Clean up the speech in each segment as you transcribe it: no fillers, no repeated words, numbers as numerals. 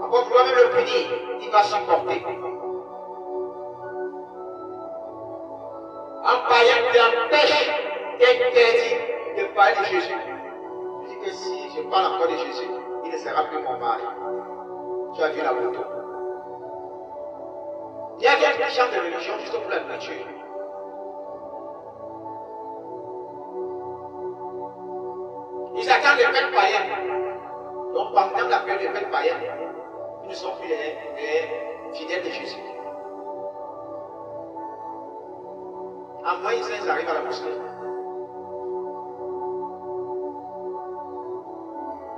On va vouloir même le punir, il va supporter. Un païen t'empêche, t'interdit de parler de Jésus. Je dis que si je parle encore de Jésus, il ne sera plus mon mari. Tu as vu la moto. Il y a d'autres qui chantent de religion juste pour la nourriture. Ils attendent les fêtes païennes. Donc pendant la période des fêtes païennes, ils ne sont plus les fidèles de Jésus. À moins ils arrivent à la mosquée.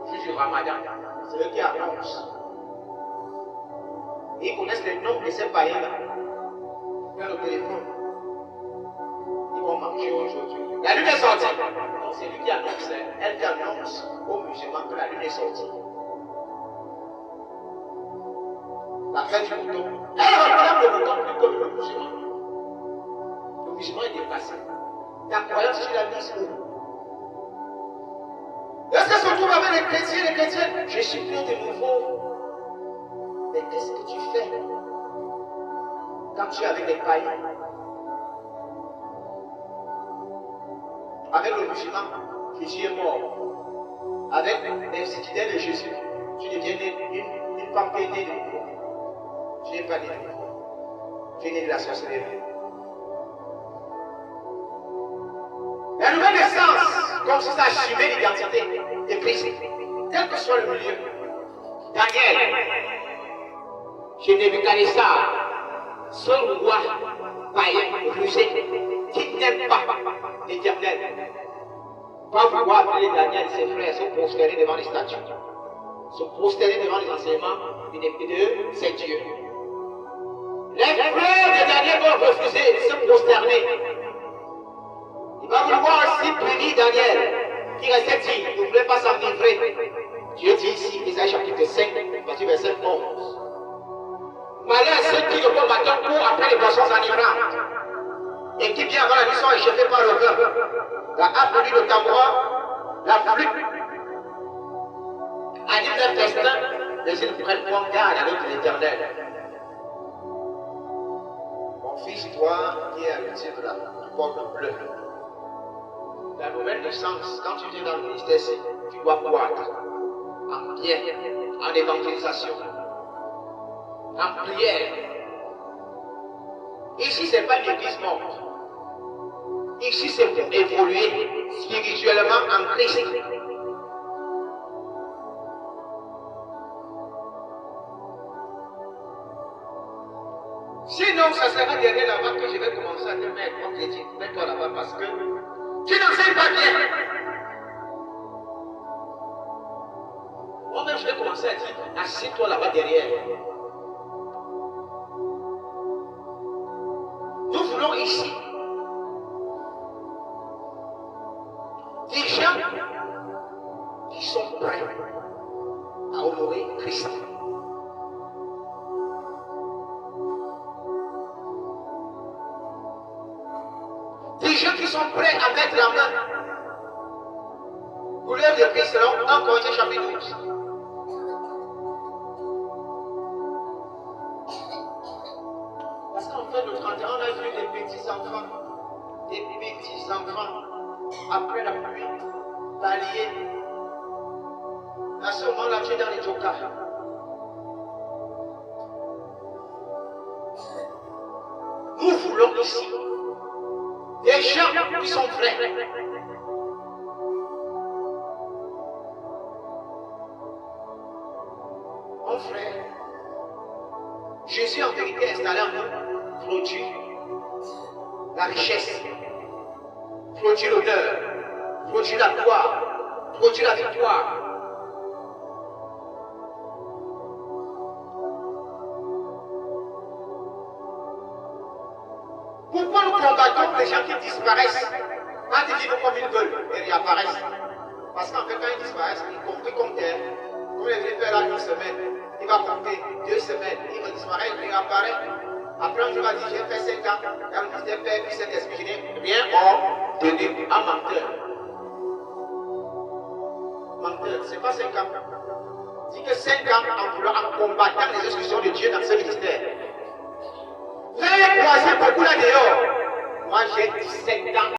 Au jour du Ramadan, c'est eux qui annoncent. Ils connaissent les noms de ces païens-là. Dans le téléphone. Ils vont manger aujourd'hui. La lune est sortie. Donc c'est lui qui annonce, elle qui annonce aux musulmans que la lune est sortie. La fête du mouton. Elle réclame le mouton plus que le musulman. Le musulman est déplacé. Ta croyance sur la mise où? Est-ce que se trouve avec les chrétiens et les chrétiennes? Je suis plein de nouveau. Mais qu'est-ce que tu fais quand tu es avec les païens? Avec le musulman, Jésus est mort. Avec les fidèles de Jésus, tu deviens une femme qui est née de nouveau. Tu n'es pas né de nouveau. Tu es né de la sorcellerie. La nouvelle naissance consiste à assumer l'identité de Christ, quel que soit le milieu. Daniel, chez Nebuchadnezzar, seul roi païen rusé qui n'aime pas l'Éternel, va pouvoir appeler Daniel et ses frères se prosterner devant les statues, se prosterner devant les enseignements de ces dieux. Les frères de Daniel vont refuser de se prosterner. Il va vouloir aussi punir Daniel, qui restait dit, il ne voulait pas s'enivrer. Dieu dit ici, Isaïe chapitre 5, verset 11. Malheur à ceux qui le bon matin courent après les boissons enivrantes et qui bien avant la nuit sont échauffés par le vin, la harpe, le tambourin, la flûte animent leur festin, mais ils prennent point garde à l'autre de l'Éternel. Mon fils, toi qui es à l'ultime là, tu portes le bleu. La nouvelle naissance, quand tu viens dans le ministère, tu dois croître en bien, en évangélisation, en prière. Ici, ce n'est pas une église morte. Ici, c'est pour évoluer spirituellement en Christ. Sinon, ça sera derrière là-bas que je vais commencer à te mettre mon chrétien. Mets-toi là-bas parce que tu n'enseignes pas bien. Moi-même, je vais commencer à dire, assieds-toi là-bas derrière. Nous voulons ici des gens qui sont prêts à honorer Christ. Des gens qui sont prêts à mettre la main pour l'œuvre de Christ selon 1 Corinthiens chapitre 12. Parce qu'en fait, le 31, on a vu des petits enfants, après la pluie, balayer. À ce moment-là, tu es dans les jokas. Nous voulons ici des gens qui sont vrais. Mon frère, Jésus en vérité a installé en nous produit la richesse, produit l'honneur, produit la gloire, produit la victoire. Pourquoi nous combattons les gens qui disparaissent quand ils vivent comme ils veulent et réapparaissent? Parce qu'en fait, quand ils disparaissent, ils comptent comme tel. Comme les vieux faire là une semaine, il va compter 2 semaines, il va disparaître, il réapparaît. Après, un jour, il va dire, j'ai fait 5 ans, dans le ministère, puis cet esprit, je n'ai rien tenu à menteur. Menteur, ce n'est pas 5 ans, dit que 5 ans en combattant les instructions de Dieu dans ce ministère. Vous avez croisé beaucoup là dehors. Moi j'ai 17 ans